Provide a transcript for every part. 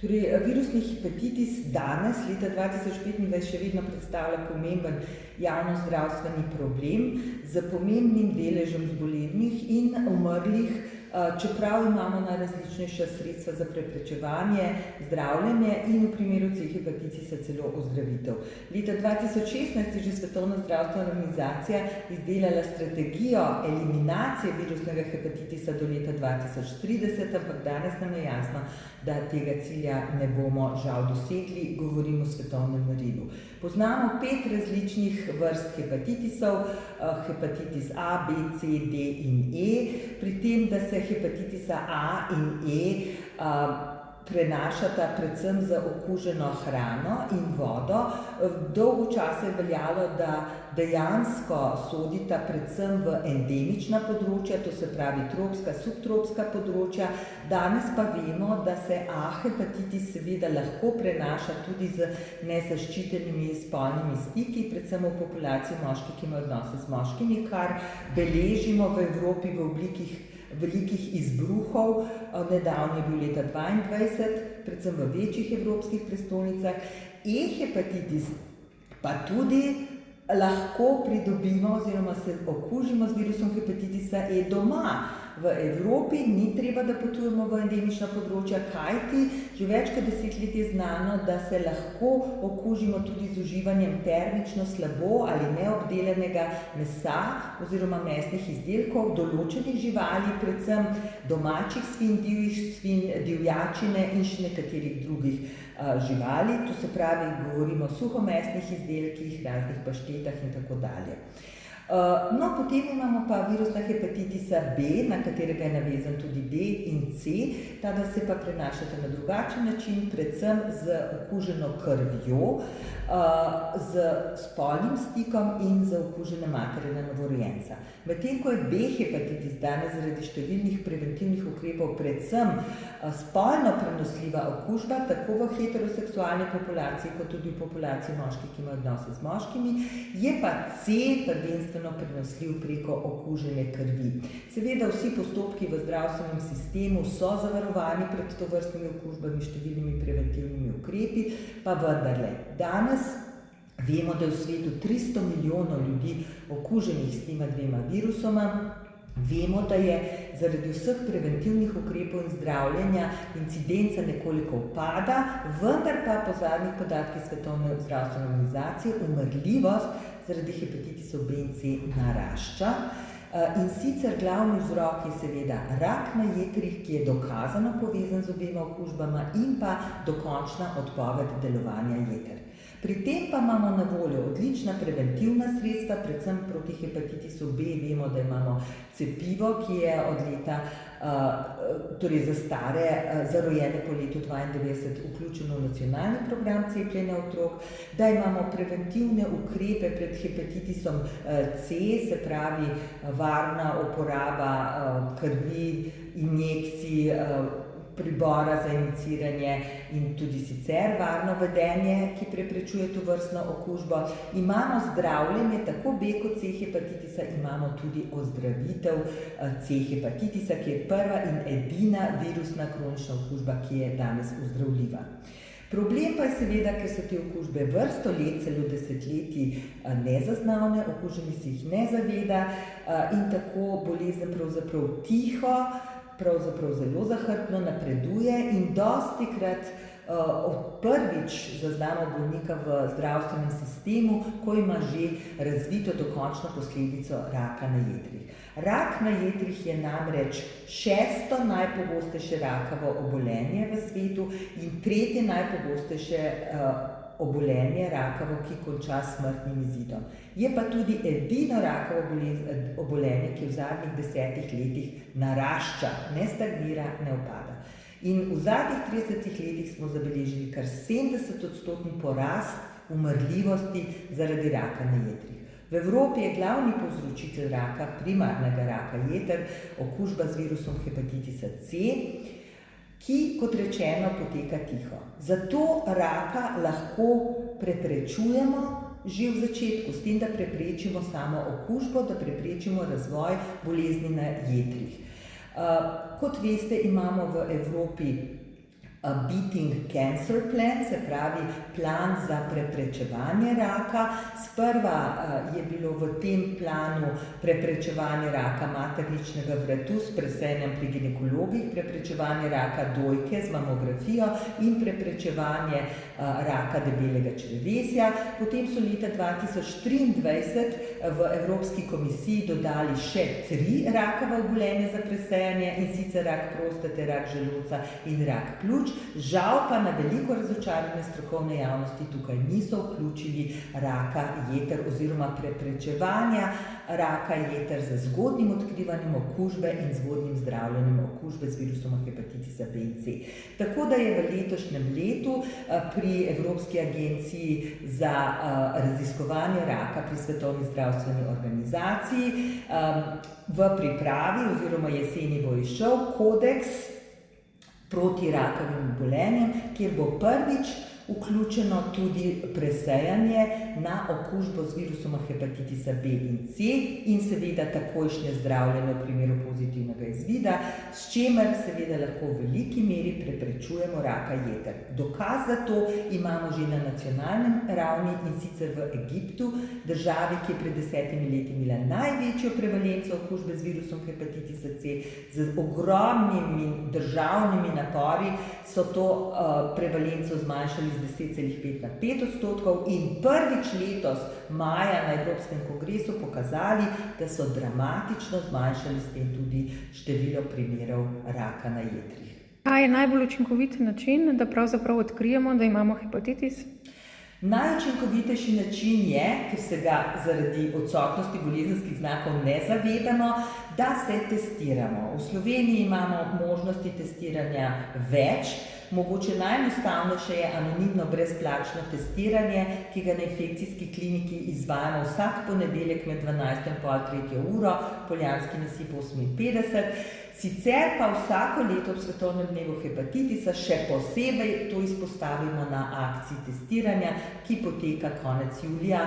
Torej, virusni hepatitis danes, leta 2025, še vedno predstavlja pomemben javnozdravstveni problem z pomembnim deležem zbolenih in umrlih, čeprav imamo najrazličnejša sredstva za preprečevanje, zdravljenje in v primeru C hepatitisa celo ozdravitev. Leta 2016 je že Svetovna zdravstvena organizacija izdelala strategijo eliminacije virusnega hepatitisa do leta 2030, ampak danes nam je jasno, da tega cilja ne bomo žal dosegli, govorimo o svetovnem merilu. Poznamo 5 različnih vrst hepatitisov, hepatitis A, B, C, D in E, pri tem, da se hepatitisa A in E prenašata predvsem z okuženo hrano in vodo. Dolgo časa je veljalo, da dejansko sodita predvsem v endemična področja, to se pravi tropska, subtropska področja. Danes pa vemo, da se A hepatitis seveda lahko prenaša tudi z nezaščitenimi spolnimi stiki, predvsem v populaciji moških, ki imajo odnose z moškimi, kar beležimo v Evropi v obliki velikih izbruhov. Nedavno je bil leta 2022, predvsem v večjih evropskih prestolnicah. E hepatitis pa tudi lahko pridobimo oziroma se okužimo z virusom hepatitisa E doma. V Evropi ni treba, da potujemo v endemična področja, kajti že več kot 10 let je znano, da se lahko okužimo tudi z uživanjem termično slabo ali neobdelanega mesa oziroma mesnih izdelkov določenih živali, predvsem domačih svin, divjih svin, divjačine in še nekaterih drugih živali. To se pravi, govorimo o suhomesnih izdelkih, raznih paštetah in tako dalje. No, potem imamo pa virusna hepatitisa B, na katerega je navezan tudi D in C. Ta da se pa prenašata na drugačen način, predvsem z okuženo krvjo, z spolnim stikom in z okužene materine novorojenca. Medtem ko je B hepatitis danes zaradi številnih preventivnih ukrepov predvsem spolno prenosljiva okužba, tako v heteroseksualni populaciji, kot tudi v populaciji moških, ki imajo odnose z moškimi, je pa C prvenstveno prenosljiv preko okužene krvi. Seveda vsi postopki v zdravstvenem sistemu so zavarovani pred tovrstnimi okužbami, številnimi preventivnimi ukrepi, pa vendarle. Danes vemo, da je v svetu 300 milijonov ljudi okuženih s tema dvema virusoma. Vemo, da je zaradi vseh preventivnih ukrepov in zdravljenja incidenca nekoliko upada, vendar pa po zadnjih podatkih Svetovne zdravstvene organizacije umrljivost zaradi hepatitisov B in C narašča. In sicer glavni vzrok je seveda rak na jetrih, ki je dokazano povezan z obema okužbama, in pa dokončna odpoved delovanja jeter. Pri tem pa imamo na voljo odlična preventivna sredstva, predvsem proti hepatitisu B. Vemo, da imamo cepivo, ki je od leta, torej za stare, za rojene po letu 1992 vključeno v nacionalni program cepljenja otrok, da imamo preventivne ukrepe pred hepatitisom C, se pravi varna uporaba krvi, injekcij, pribora za injiciranje in tudi sicer varno vedenje, ki preprečuje tovrstno okužbo. Imamo zdravljenje tako B kot C hepatitisa, imamo tudi ozdravitev C hepatitisa, ki je prva in edina virusna kronična okužba, ki je danes ozdravljiva. Problem pa je seveda, ker so te okužbe vrsto let, celo desetletij nezaznavne, okuženi se jih ne zaveda in tako bolezen pravzaprav tiho, pravzaprav zelo zahrbtno napreduje in dostikrat prvič zaznamo bolnika v zdravstvenem sistemu, ko ima že razvito dokončno posledico raka na jetrih. Rak na jetrih je namreč 6. najpogostejše rakavo obolenje v svetu in 3. najpogostejše obolenje rakavo, ki konča s smrtnim izidom. Je pa tudi edino rakavo obolenje, ki v zadnjih 10 letih narašča, ne stagnira, ne upada. In v zadnjih 30 letih smo zabeležili kar 70% porast umrljivosti zaradi raka na jetrih. V Evropi je glavni povzročitelj raka, primarnega raka jeter, okužba z virusom hepatitisa C, ki, kot rečeno, poteka tiho. Zato raka lahko preprečujemo že v začetku, s tem, da preprečimo samo okužbo, da preprečimo razvoj bolezni na jetrih. Kot veste, imamo v Evropi Beating Cancer Plan, se pravi plan za preprečevanje raka. Sprva je bilo v tem planu preprečevanje raka materničnega vratu s presejanjem pri ginekologih, preprečevanje raka dojke z mamografijo in preprečevanje raka debelega črevesja. Potem so leta 2023 v Evropski komisiji dodali še 3 rakava obolenja za presejanje, in sicer rak prostate, rak želodca in rak pljuč. Žal pa na veliko razočaranje strokovne javnosti tukaj niso vključili raka jeter oziroma preprečevanja raka jeter z zgodnjim odkrivanjem okužbe in zgodnjim zdravljenjem okužbe z virusom hepatitisa B in C. Tako da je v letošnjem letu pri Evropski agenciji za raziskovanje raka pri Svetovni zdravstveni organizaciji v pripravi oziroma jeseni bo izšel kodeks proti rakavim obolenjem, kjer bo prvič vključeno tudi presejanje na okužbo z virusom hepatitisa B in C in seveda takojšnje zdravljenje v primeru pozitivnega izvida, s čimer seveda lahko v veliki meri preprečujemo raka jeter. Dokaz za to imamo že na nacionalnem ravni, in sicer v Egiptu, državi, ki je pred 10 leti imela največjo prevalenco okužbe z virusom hepatitisa C. Z ogromnimi državnimi napori so to prevalenco zmanjšali z 10,5 na 5% in prvič letos maja na Evropskem kongresu pokazali, da so dramatično zmanjšali s tem tudi število primerov raka na jetrih. Kaj je najbolj učinkovit način, da pravzaprav odkrijemo, da imamo hepatitis? Najučinkovitejši način je, ker se ga zaradi odsotnosti bolezenskih znakov ne zavedamo, da se testiramo. V Sloveniji imamo možnosti testiranja več. Mogoče najenostavnejše je anonimno brezplačno testiranje, ki ga na infekcijski kliniki izvajamo vsak ponedeljek med 12 in pol 3 uro, Poljanski nasip 58. Sicer pa vsako leto ob svetovnem dnevu hepatitisa še posebej to izpostavimo na akciji testiranja, ki poteka konec julija,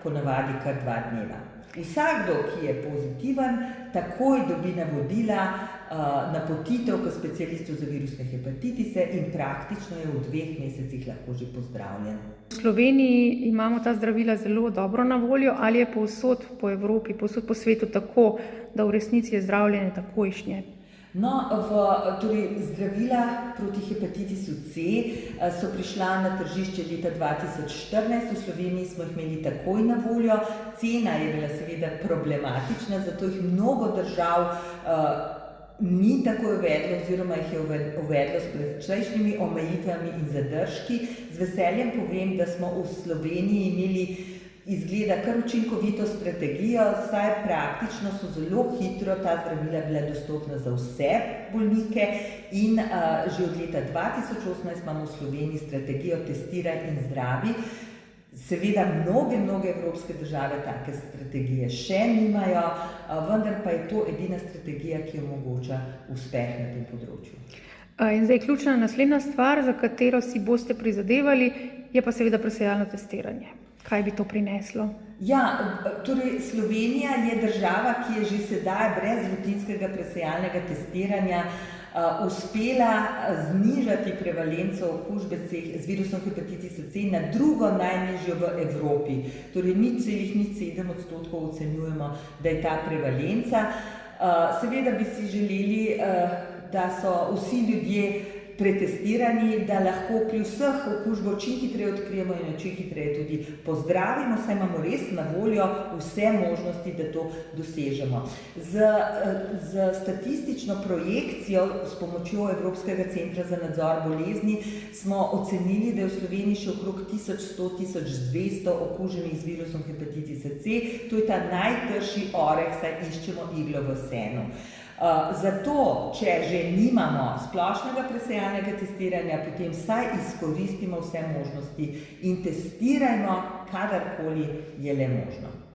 ponavadi kar 2 dneva. Vsakdo, ki je pozitiven, takoj dobi navodila, napotitev k specialistu za virusne hepatitise in praktično je v 2 mesecih lahko že pozdravljen. V Sloveniji imamo ta zdravila zelo dobro na voljo, ali je povsod po Evropi, povsod po svetu tako, da v resnici je zdravljenje takojšnje? Zdravila proti hepatitisu C so prišla na tržišče leta 2014, v Sloveniji smo jih imeli takoj na voljo. Cena je bila seveda problematična, zato jih mnogo držav ni tako uvedlo oziroma jih je uvedlo s precejšnjimi omejitvami in zadržki. Z veseljem povem, da smo v Sloveniji imeli izgleda kar učinkovito strategijo, saj praktično so zelo hitro ta zdravila bila dostopna za vse bolnike in že od leta 2018 imamo v Sloveniji strategijo testiraj in zdravi. Seveda mnoge evropske države take strategije še nimajo, vendar pa je to edina strategija, ki omogoča uspeh na tem področju. In zdaj ključna naslednja stvar, za katero si boste prizadevali, je pa seveda presejalno testiranje. Kaj bi to prineslo? Slovenija je država, ki je že sedaj brez rutinskega presejalnega testiranja uspela znižati prevalenco okužbe z virusom hepatitisa C na drugo najnižjo v Evropi. Torej 0,07% ocenjujemo, da je ta prevalenca. Seveda bi si želeli, da so vsi ljudje pretestirani, da lahko pri vseh okužbo čim hitreje odkrijemo in čim hitreje tudi pozdravimo, saj imamo res na voljo vse možnosti, da to dosežemo. Z statistično projekcijo s pomočjo Evropskega centra za nadzor bolezni smo ocenili, da je v Sloveniji še okrog 1100–1200 okuženih z virusom hepatitisa C. To je ta najtrši oreh, saj iščemo iglo v senu. Zato, če že nimamo splošnega presejalnega testiranja, potem vsaj izkoristimo vse možnosti in testirajmo, kadarkoli je le možno.